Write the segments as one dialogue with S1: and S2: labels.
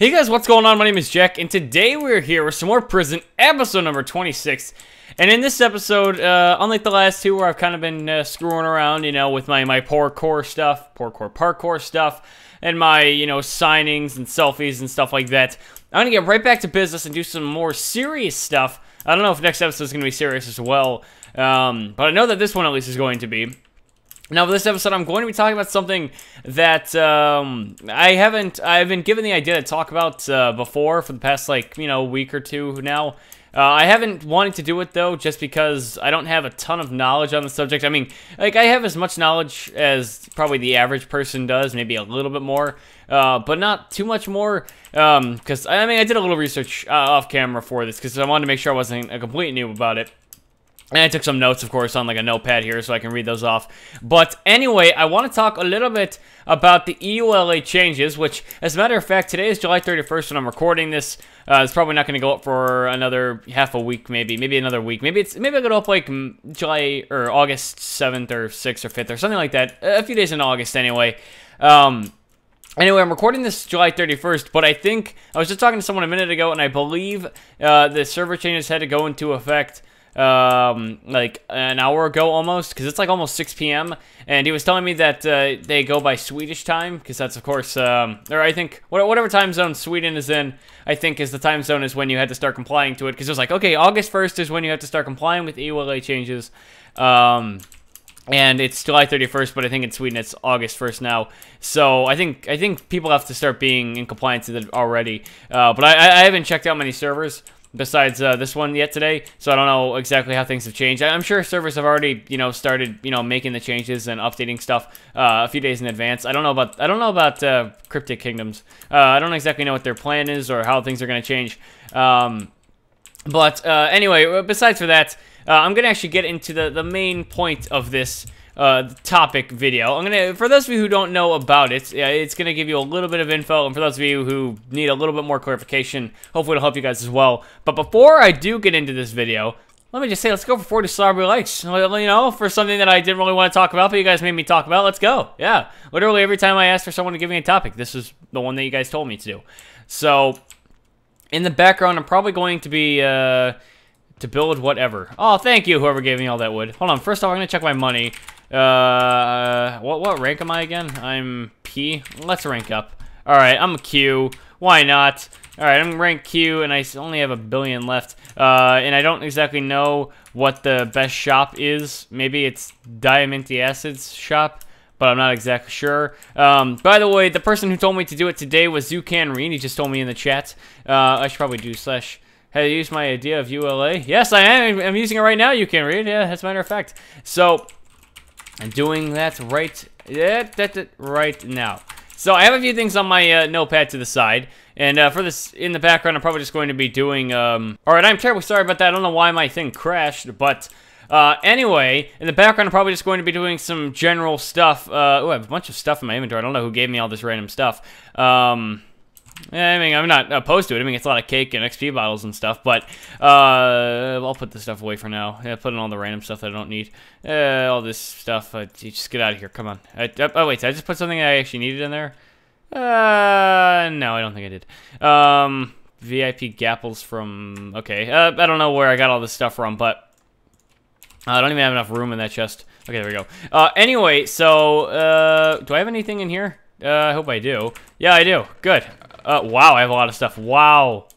S1: Hey guys, what's going on? My name is Jack, and today we're here with some more Prison, episode number 26. And in this episode, unlike the last two where I've kind of been screwing around, you know, with my parkour stuff, and my, you know, signings and selfies and stuff like that, I'm going to get right back to business and do some more serious stuff. I don't know if next episode is going to be serious as well, but I know that this one at least is going to be. Now, for this episode, I'm going to be talking about something that I've been given the idea to talk about before for the past, like, you know, week or two now. I haven't wanted to do it, though, just because I don't have a ton of knowledge on the subject. I mean, like, I have as much knowledge as probably the average person does, maybe a little bit more, but not too much more, because, I mean, I did a little research off camera for this, because I wanted to make sure I wasn't a complete noob about it. And I took some notes, of course, on like a notepad here so I can read those off. But anyway, I want to talk a little bit about the EUla changes, which, as a matter of fact, today is July 31st when I'm recording this. It's probably not going to go up for another half a week, maybe another week. Maybe it'll go up like July or August 7th or 6th or 5th or something like that. A few days in August, anyway. Anyway, I'm recording this July 31st, but I think I was just talking to someone a minute ago, and I believe the server changes had to go into effect like an hour ago almost, because it's like almost 6 p.m. and he was telling me that they go by Swedish time, because that's of course or I think whatever time zone Sweden is in, I think is the time zone is when you had to start complying to it, because it was like, okay, August 1st is when you have to start complying with EUla changes, and it's July 31st, but I think in Sweden it's August 1st now. So I think people have to start being in compliance with it already, but I haven't checked out many servers besides this one yet today, so I don't know exactly how things have changed. I'm sure servers have already, you know, started, you know, making the changes and updating stuff a few days in advance. I don't know about Cryptic Kingdoms. I don't exactly know what their plan is or how things are going to change. But anyway, besides for that, I'm going to actually get into the main point of this topic video. For those of you who don't know about it, it's gonna give you a little bit of info, and for those of you who need a little bit more clarification, hopefully it'll help you guys as well. But before I do get into this video, let me just say, let's go for 40 slobbery likes. You know, for something that I didn't really want to talk about, but you guys made me talk about. Let's go. Yeah, literally every time I ask for someone to give me a topic, this is the one that you guys told me to do. So, in the background, I'm probably going to be to build whatever. Oh, thank you, whoever gave me all that wood. Hold on. First off, I'm gonna check my money. What rank am I again? I'm P. Let's rank up. Alright, I'm a Q. Why not? Alright, I'm ranked Q, and I only have 1 billion left. And I don't exactly know what the best shop is. Maybe it's Diamanty Acid's shop, but I'm not exactly sure. By the way, the person who told me to do it today was ZuCanRead. He just told me in the chat. I should probably do slash... Have you used my idea of EUla? Yes, I am. I'm using it right now, ZuCanRead. Yeah, as a matter of fact. So... I'm doing that right now. So I have a few things on my notepad to the side, and for this in the background, I'm probably just going to be doing. All right, I'm terribly sorry about that. I don't know why my thing crashed, but anyway, in the background, I'm probably just going to be doing some general stuff. Oh, I have a bunch of stuff in my inventory. I don't know who gave me all this random stuff. Yeah, I mean, I'm not opposed to it. I mean, it's a lot of cake and XP bottles and stuff, but I'll put this stuff away for now. Yeah, put in all the random stuff that I don't need. All this stuff, just get out of here. Come on. Oh, wait, did I just put something I actually needed in there? No, I don't think I did. VIP Gapples from... Okay, I don't know where I got all this stuff from, but I don't even have enough room in that chest. Okay, there we go. Anyway, so, do I have anything in here? I hope I do. Yeah, I do. Good. Wow, I have a lot of stuff. Wow.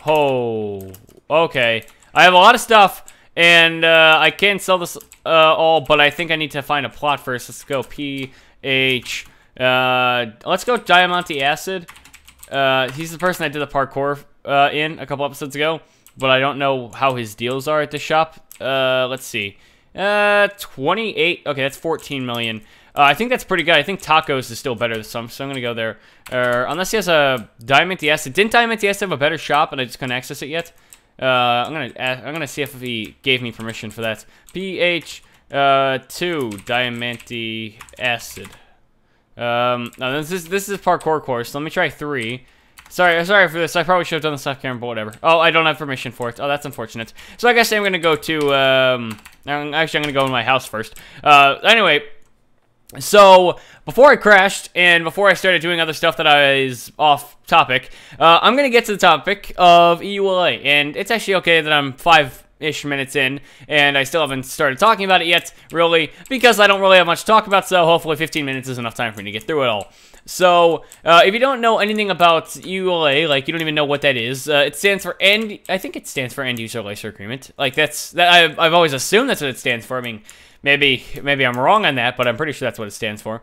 S1: Oh. Okay. I have a lot of stuff, and I can sell this all, but I think I need to find a plot first. Let's go PH. Let's go Diamanty Acid. He's the person I did the parkour in a couple episodes ago, but I don't know how his deals are at the shop. Let's see. 28. Okay, that's 14 million. I think that's pretty good. I think Tacos is still better, so I'm going to go there. Unless he has a Diamanty Acid. Didn't Diamanty Acid have a better shop, and I just couldn't access it yet? I'm gonna see if he gave me permission for that. PH 2 Diamanty Acid. No, this is parkour course. So let me try 3. Sorry for this. I probably should have done this off camera, but whatever. Oh, I don't have permission for it. Oh, that's unfortunate. So I guess I'm gonna go to actually I'm gonna go in my house first. Anyway. So, before I crashed, and before I started doing other stuff that is off topic, I'm going to get to the topic of EUla, and it's actually okay that I'm 5-ish minutes in, and I still haven't started talking about it yet, really, because I don't really have much to talk about, so hopefully 15 minutes is enough time for me to get through it all. So, if you don't know anything about EUla, like, you don't even know what that is, it stands for I think it stands for End User License Agreement. Like, I've always assumed that's what it stands for. I mean, maybe I'm wrong on that, but I'm pretty sure that's what it stands for.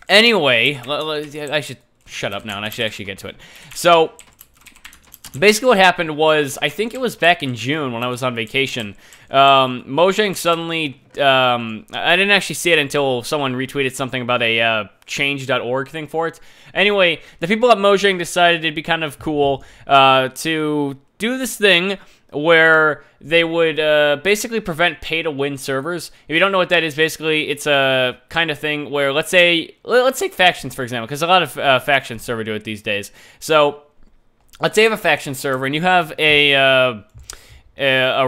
S1: Anyway, I should shut up now, and I should actually get to it. So, basically what happened was, I think it was back in June when I was on vacation, Mojang suddenly, I didn't actually see it until someone retweeted something about a change.org thing for it. Anyway, the people at Mojang decided it'd be kind of cool to do this thing where they would basically prevent pay-to-win servers. If you don't know what that is, basically it's a kind of thing where, let's take factions, for example, because a lot of faction server do it these days. So, let's say you have a faction server and you have a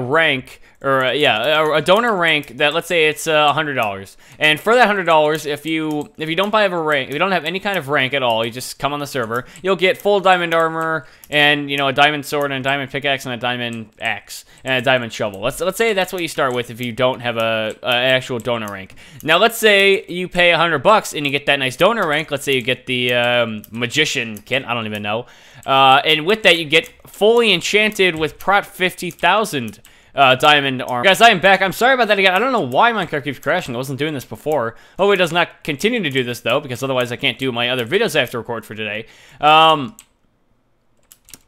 S1: rank, or a donor rank that, let's say it's $100, and for that $100, if you don't have a rank, if you don't have any kind of rank at all, you just come on the server, you'll get full diamond armor and, you know, a diamond sword and a diamond pickaxe and a diamond axe and a diamond shovel. Let's say that's what you start with if you don't have an actual donor rank. Now let's say you pay $100 and you get that nice donor rank. Let's say you get the magician kit. I don't even know. And with that, you get fully enchanted with Prot 50,000 diamond armor. Guys, I am back. I'm sorry about that again. I don't know why Minecraft keeps crashing. I wasn't doing this before. Hopefully it does not continue to do this, though, because otherwise I can't do my other videos I have to record for today.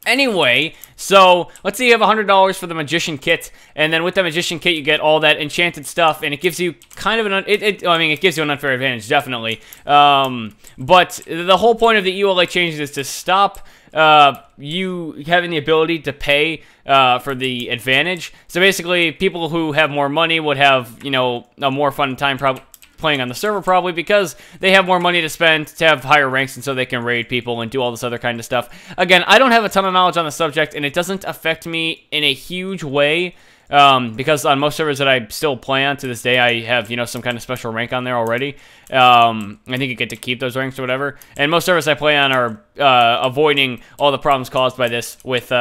S1: Anyway, so let's say you have $100 for the magician kit, and then with the magician kit you get all that enchanted stuff, and it gives you kind of it gives you an unfair advantage, definitely. But the whole point of the EUla changes is to stop you having the ability to pay for the advantage. So basically, people who have more money would have, you know, a more fun time playing on the server, probably because they have more money to spend to have higher ranks, and so they can raid people and do all this other kind of stuff. Again, I don't have a ton of knowledge on the subject, and it doesn't affect me in a huge way, because on most servers that I still play on to this day, I have, you know, some kind of special rank on there already. I think you get to keep those ranks or whatever, and most servers I play on are avoiding all the problems caused by this with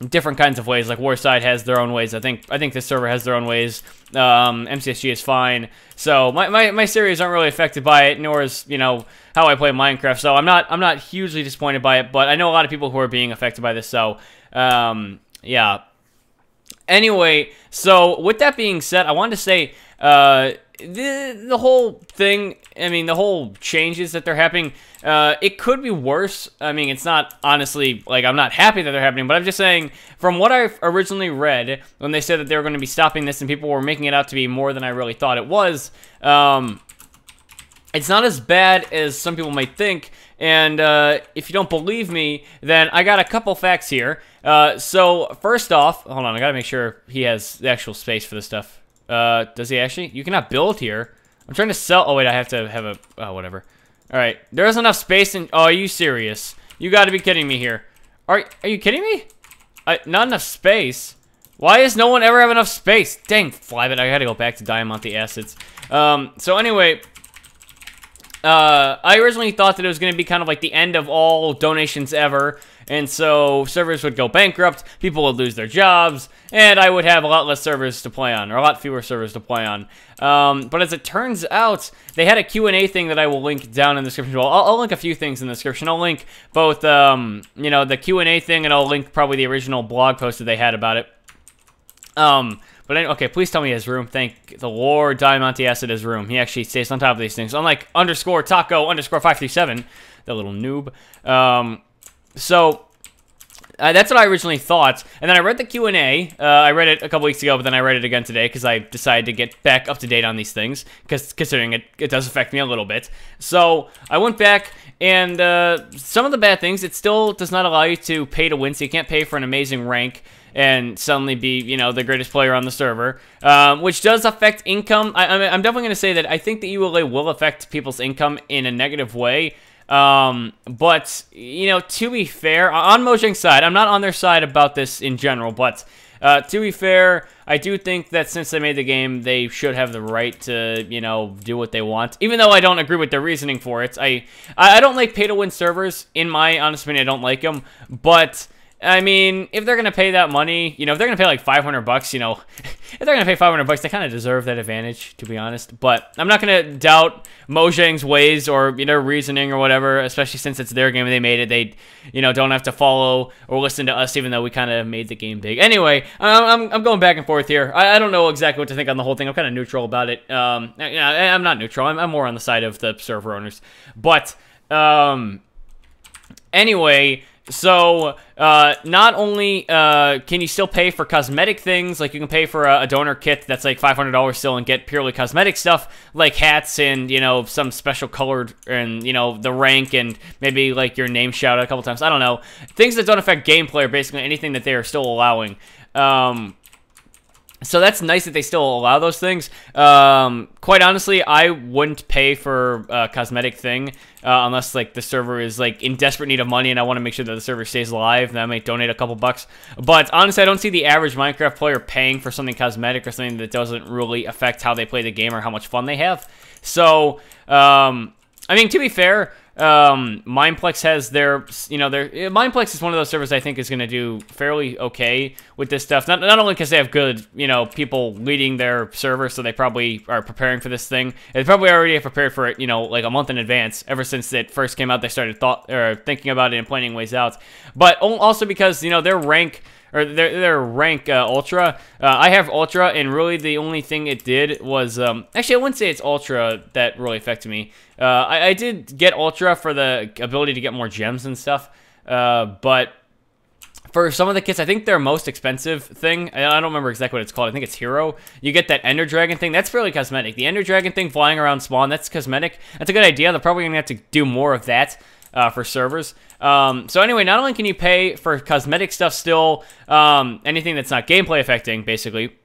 S1: different kinds of ways. Like Warside has their own ways. I think this server has their own ways. MCSG is fine. So my series aren't really affected by it, nor is, you know, how I play Minecraft. So I'm not hugely disappointed by it, but I know a lot of people who are being affected by this. So yeah. Anyway, so with that being said, I wanted to say the whole thing, I mean, the whole changes that they're happening, it could be worse. I mean, it's not, honestly, like, I'm not happy that they're happening, but I'm just saying, from what I originally read, when they said that they were going to be stopping this and people were making it out to be more than I really thought it was, it's not as bad as some people might think, and if you don't believe me, then I got a couple facts here. So, first off, hold on, I gotta make sure he has the actual space for this stuff. Does he actually? You cannot build here. I'm trying to sell. Oh, wait, I have to have a. Oh, whatever. Alright, there's enough space in. Oh, are you serious? You gotta be kidding me here. Are you kidding me? Not enough space? Why does no one ever have enough space? Dang, Flybit, I gotta go back to Diamante Acids. So anyway. I originally thought that it was going to be kind of like the end of all donations ever, and so servers would go bankrupt, people would lose their jobs, and I would have a lot less servers to play on, or a lot fewer servers to play on. But as it turns out, they had a Q&A thing that I will link down in the description. Well, I'll link a few things in the description. I'll link both, you know, the Q&A thing, and I'll link probably the original blog post that they had about it. But anyway, okay, please tell me his room. Thank the Lord, Diamante Acid his room. He actually stays on top of these things. Unlike _taco_537, the little noob. So that's what I originally thought. And then I read the Q&A. I read it a couple weeks ago, but then I read it again today because I decided to get back up to date on these things, because considering it does affect me a little bit. So I went back, and some of the bad things, it still does not allow you to pay to win, so you can't pay for an amazing rank and suddenly be, you know, the greatest player on the server, which does affect income. I'm definitely going to say that I think the EUla will affect people's income in a negative way, but, you know, to be fair, on Mojang's side, I'm not on their side about this in general, but To be fair, I do think that since they made the game, they should have the right to, you know, do what they want. Even though I don't agree with their reasoning for it. I don't like pay-to-win servers. In my honest opinion, I don't like them. But I mean, if they're going to pay that money, you know, if they're going to pay like 500 bucks, you know, if they're going to pay 500 bucks, they kind of deserve that advantage, to be honest. But I'm not going to doubt Mojang's ways or, you know, reasoning or whatever, especially since it's their game and they made it. They, you know, don't have to follow or listen to us, even though we kind of made the game big. Anyway, I'm going back and forth here. I don't know exactly what to think on the whole thing. I'm kind of neutral about it. I'm not neutral. I'm more on the side of the server owners. But, anyway, so, not only, can you still pay for cosmetic things, like you can pay for a donor kit that's like $500 still and get purely cosmetic stuff, like hats and, you know, some special colored, and, you know, the rank and maybe like your name shout out a couple times, I don't know. Things that don't affect gameplay, or basically anything that they are still allowing. So that's nice that they still allow those things. Quite honestly, I wouldn't pay for a cosmetic thing unless like the server is like in desperate need of money and I want to make sure that the server stays alive. Then I might donate a couple bucks. But honestly, I don't see the average Minecraft player paying for something cosmetic or something that doesn't really affect how they play the game or how much fun they have. So, I mean, to be fair, Mineplex has their, you know, Mineplex is one of those servers I think is going to do fairly okay with this stuff. Not only because they have good, you know, people leading their server, so they probably are preparing for this thing. They probably already have prepared for it, you know, like a month in advance. Ever since it first came out, they started thinking about it and planning ways out. But also because, you know, their rank, or their rank Ultra. I have Ultra, and really the only thing it did was... actually, I wouldn't say it's Ultra that really affected me. I did get Ultra for the ability to get more gems and stuff, but for some of the kits, I think their most expensive thing, I don't remember exactly what it's called, I think it's Hero, you get that Ender Dragon thing, that's fairly cosmetic. The Ender Dragon thing flying around spawn, that's cosmetic. That's a good idea. They're probably going to have to do more of that. For servers. So anyway, not only can you pay for cosmetic stuff still, anything that's not gameplay affecting, basically,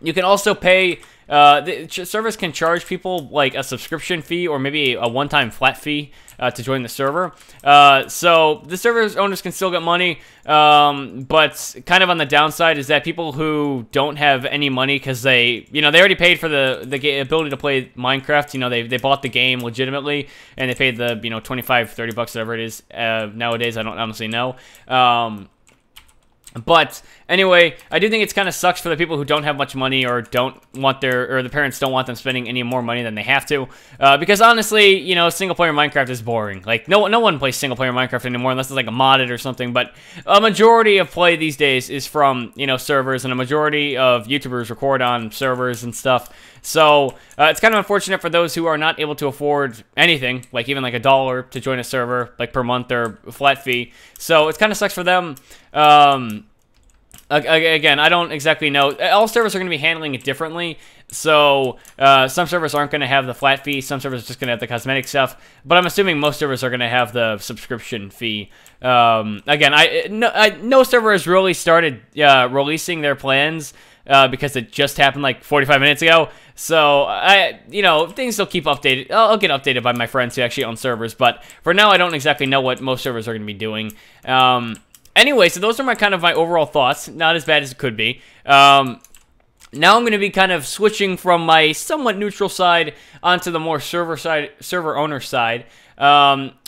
S1: you can also pay, the servers can charge people like a subscription fee or maybe a one-time flat fee to join the server. So the server's owners can still get money, but kind of on the downside is that people who don't have any money because they, you know, they already paid for the ability to play Minecraft. You know, they bought the game legitimately and they paid the, you know, 25, 30 bucks, whatever it is. Nowadays, I don't honestly know. But anyway, I do think it's kind of sucks for the people who don't have much money or don't want or the parents don't want them spending any more money than they have to. Because honestly, you know, single-player Minecraft is boring. Like, no one plays single-player Minecraft anymore unless it's like a modded or something. But a majority of play these days is from, you know, servers, and a majority of YouTubers record on servers and stuff. So, it's kind of unfortunate for those who are not able to afford anything, like even like $1 to join a server, like per month or flat fee. So, it kind of sucks for them. Again, I don't exactly know. All servers are going to be handling it differently. So, some servers aren't going to have the flat fee. Some servers are just going to have the cosmetic stuff. But I'm assuming most servers are going to have the subscription fee. Again, no server has really started releasing their plans because it just happened like 45 minutes ago. So, you know, things will keep updated. I'll get updated by my friends who actually own servers. But for now, I don't exactly know what most servers are going to be doing. Anyway, so those are kind of my overall thoughts. Not as bad as it could be. Now I'm going to be kind of switching from my somewhat neutral side onto the more server owner side.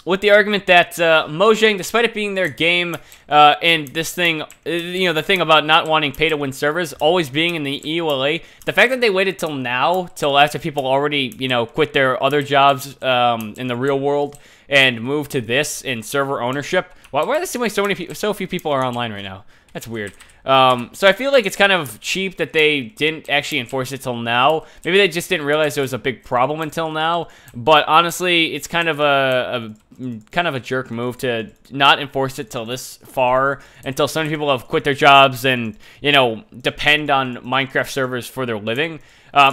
S1: With the argument that Mojang, despite it being their game, and this thing, you know, the thing about not wanting pay-to-win servers always being in the EUla, the fact that they waited till now, till after people already, you know, quit their other jobs in the real world and moved to this in server ownership. Why does it seem like so few people are online right now? That's weird. So I feel like it's kind of cheap that they didn't actually enforce it till now. Maybe they just didn't realize there was a big problem until now. But honestly, it's kind of a jerk move to not enforce it till this far, until so many people have quit their jobs and, you know, depend on Minecraft servers for their living.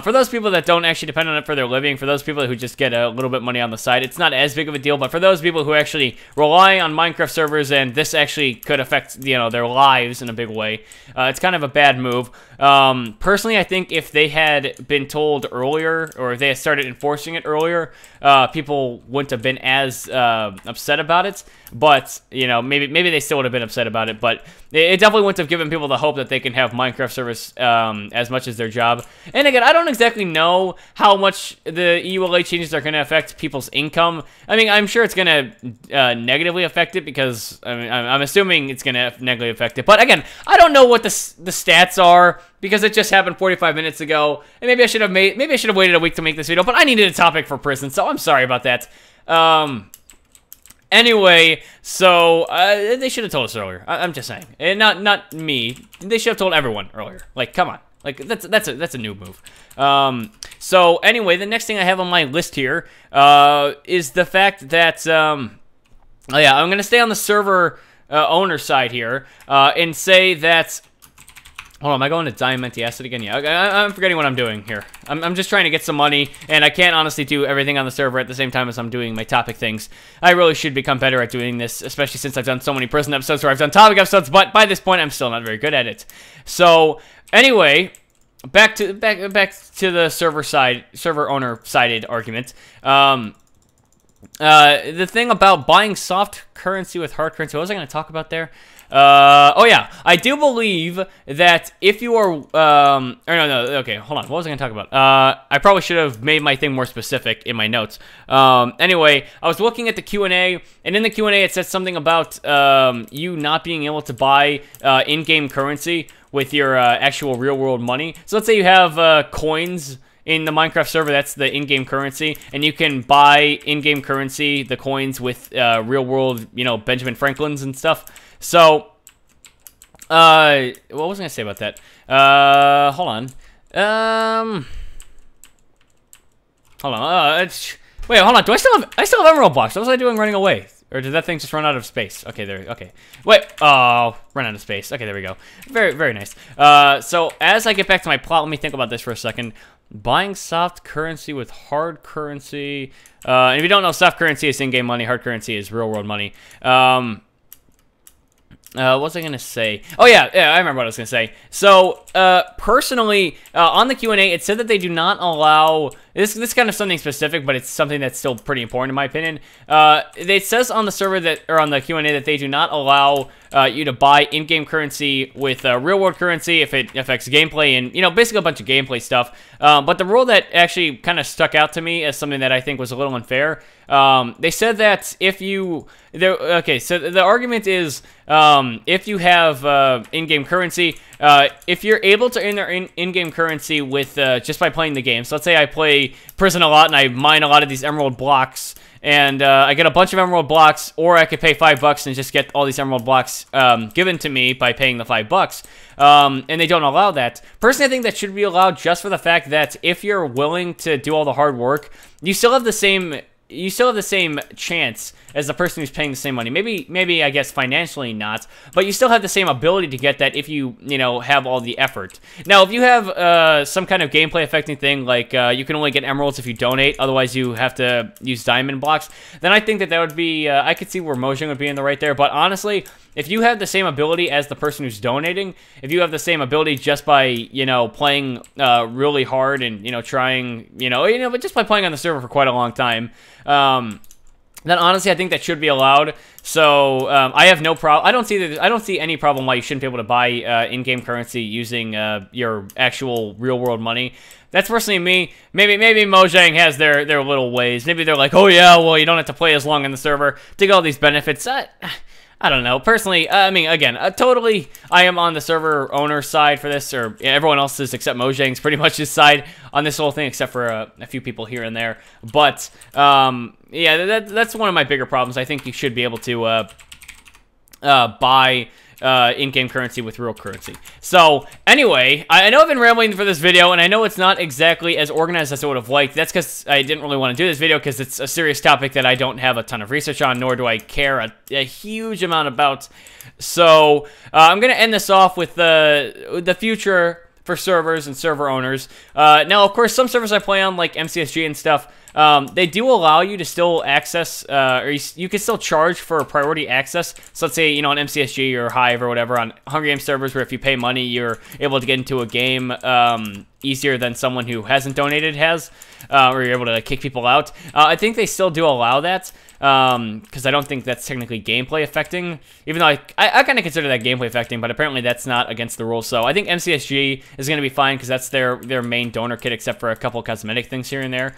S1: For those people that don't actually depend on it for their living, for those people who just get a little bit money on the side, it's not as big of a deal. But for those people who actually rely on Minecraft servers, and this actually could affect, you know, their lives in a big way, It's kind of a bad move. Personally, I think if they had been told earlier, or if they had started enforcing it earlier, people wouldn't have been as upset about it. But, you know, maybe they still would have been upset about it, but it definitely wouldn't have given people the hope that they can have Minecraft servers as much as their job. And again, I don't exactly know how much the EUla changes are going to affect people's income. I mean, I'm sure it's going to negatively affect it, because I mean, I'm assuming it's going to negatively affect it. But again, I don't know what the stats are, because it just happened 45 minutes ago, and maybe I should have waited a week to make this video. But I needed a topic for prison, so I'm sorry about that. Anyway, so they should have told us earlier. I'm just saying, and not me. They should have told everyone earlier. Like, come on, like that's a new move. So anyway, the next thing I have on my list here is the fact that oh yeah, I'm gonna stay on the server owner side here and say that. Hold on, am I going to Diamante Acid again? Yeah, I'm forgetting what I'm doing here. I'm just trying to get some money, and I can't honestly do everything on the server at the same time as I'm doing my topic things. I really should become better at doing this, especially since I've done so many prison episodes where I've done topic episodes, but by this point, I'm still not very good at it. So, anyway, back to the server owner-sided argument. The thing about buying soft currency with hard currency, what was I going to talk about there? Oh yeah, I do believe that if you are, okay, hold on, what was I going to talk about? I probably should have made my thing more specific in my notes. Anyway, I was looking at the Q&A, and in the Q&A it said something about, you not being able to buy, in-game currency with your, actual real-world money. So let's say you have, coins in the Minecraft server, that's the in-game currency, and you can buy in-game currency, the coins, with, real-world, you know, Benjamin Franklins and stuff. So, what was I gonna say about that? Hold on. Hold on. Wait, hold on. Do I still have emerald blocks? What was I doing running away? Or did that thing just run out of space? Okay, there. Okay. Wait. Oh, run out of space. Okay, there we go. Very, very nice. So as I get back to my plot, let me think about this for a second. Buying soft currency with hard currency. And if you don't know, soft currency is in-game money. Hard currency is real-world money. What was I gonna say? Oh yeah, I remember what I was gonna say. So, personally, on the Q&A, it said that they do not allow this kind of something specific, but it's something that's still pretty important in my opinion. It says on the server that, or on the Q&A, that they do not allow you to buy in-game currency with real-world currency if it affects gameplay and, you know, basically a bunch of gameplay stuff. But the rule that actually kind of stuck out to me as something that I think was a little unfair, they said that if you, okay, so the argument is, if you have in-game currency, if you're able to earn in-game currency with just by playing the game. So let's say I play Prison a lot and I mine a lot of these emerald blocks, and I get a bunch of emerald blocks, or I could pay $5 and just get all these emerald blocks given to me by paying the $5. And they don't allow that. Personally, I think that should be allowed just for the fact that if you're willing to do all the hard work, you still have the same chance as the person who's paying the same money. Maybe I guess financially not, but you still have the same ability to get that if you know, have all the effort. Now, if you have some kind of gameplay affecting thing, like you can only get emeralds if you donate, otherwise you have to use diamond blocks, then I think that would be, I could see where Mojang would be in the right there. But honestly, if you have the same ability as the person who's donating, if you have the same ability just by, you know, playing really hard and, you know, trying, but just by playing on the server for quite a long time, then honestly, I think that should be allowed. So I have no problem. I don't see any problem why you shouldn't be able to buy in-game currency using your actual real-world money. That's personally me. Maybe Mojang has their little ways. Maybe they're like, oh yeah, well, you don't have to play as long in the server to get all these benefits. I don't know. Personally, I mean, again, totally, I am on the server owner side for this, or everyone else's except Mojang's pretty much his side on this whole thing, except for a few people here and there. But, yeah, that's one of my bigger problems. I think you should be able to buy in-game currency with real currency. So, anyway, I know I've been rambling for this video, and I know it's not exactly as organized as I would have liked. That's because I didn't really want to do this video, because it's a serious topic that I don't have a ton of research on, nor do I care a huge amount about. So, I'm going to end this off with the future for servers and server owners. Now, of course, some servers I play on, like MCSG and stuff, They do allow you to still access, or you can still charge for priority access. So let's say, you know, on MCSG or Hive or whatever, on Hunger Games servers where if you pay money, you're able to get into a game easier than someone who hasn't donated has, or you're able to like, kick people out. I think they still do allow that, because I don't think that's technically gameplay affecting, even though I kind of consider that gameplay affecting, but apparently that's not against the rules. So I think MCSG is going to be fine because that's their main donor kit, except for a couple of cosmetic things here and there.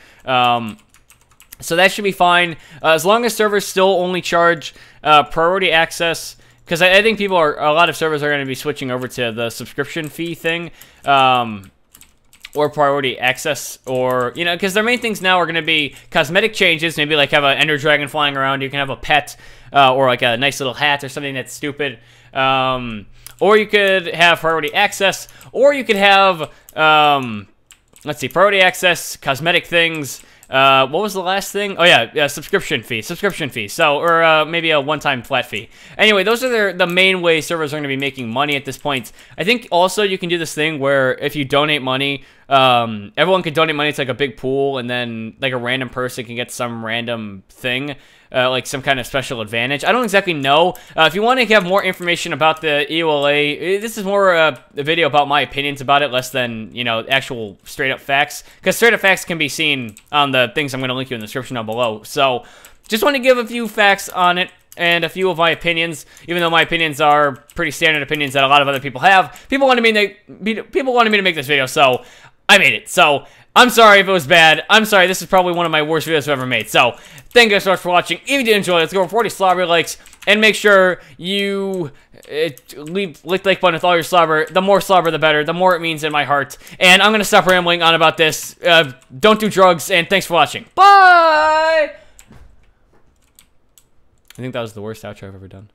S1: So that should be fine, as long as servers still only charge priority access, because I think a lot of servers are going to be switching over to the subscription fee thing, or priority access, or, you know, because their main things now are going to be cosmetic changes, maybe like have an ender dragon flying around, you can have a pet, or like a nice little hat or something that's stupid, or you could have priority access, or you could have, let's see, priority access, cosmetic things. What was the last thing? Oh yeah, subscription fee. So, or maybe a one-time flat fee. Anyway, those are the main way servers are going to be making money at this point. I think also you can do this thing where if you donate money, everyone can donate money to like a big pool, and then like a random person can get some random thing. Like some kind of special advantage. I don't exactly know. If you want to have more information about the EUla, this is more a video about my opinions about it, less than, you know, actual straight up facts. Because straight up facts can be seen on the things I'm going to link you in the description down below. So, just want to give a few facts on it and a few of my opinions, even though my opinions are pretty standard opinions that a lot of other people have. People wanted me to make this video, so I made it. So, I'm sorry if it was bad. I'm sorry, this is probably one of my worst videos I've ever made. So, thank you guys so much for watching. If you did enjoy, let's go over 40 slobber likes. And make sure you lick the like button with all your slobber. The more slobber, the better. The more it means in my heart. And I'm going to stop rambling on about this. Don't do drugs, and thanks for watching. Bye! I think that was the worst outro I've ever done.